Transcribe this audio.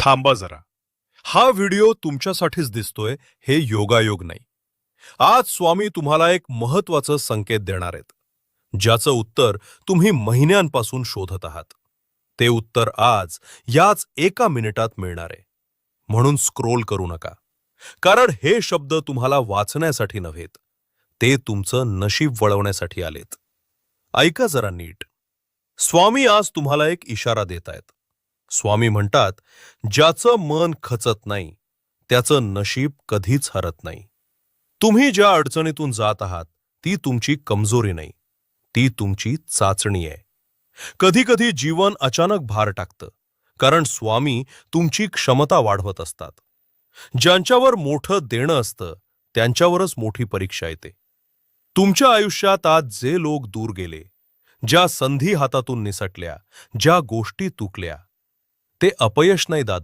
थांबा जरा. हा व्हिडिओ तुमच्यासाठीच दिसतोय हे योगायोग नाही. आज स्वामी तुम्हाला एक महत्वाचं संकेत देणार आहेत, ज्याचं उत्तर तुम्ही महिन्यांपासून शोधत आहात. ते उत्तर आज याच एका मिनिटात मिळणार आहे. म्हणून स्क्रोल करू नका, कारण हे शब्द तुम्हाला वाचण्यासाठी नव्हेत, ते तुमचं नशीब वळवण्यासाठी आलेत. ऐका जरा नीट. स्वामी आज तुम्हाला एक इशारा देत आहेत. स्वामी म्हणतात, ज्याचं मन खचत नाही त्याचं नशीब कधीच हरत नाही. तुम्ही ज्या अडचणीतून जात आहात ती तुमची कमजोरी नाही, ती तुमची चाचणी आहे. कधी कधी जीवन अचानक भार टाकतं, कारण स्वामी तुमची क्षमता वाढवत असतात. ज्यांच्यावर मोठं देणं असतं त्यांच्यावरच मोठी परीक्षा येते. तुमच्या आयुष्यात आज जे लोक दूर गेले, ज्या संधी हातातून निसटल्या, ज्या गोष्टी तुकल्या, ते अपयश नाही दादा,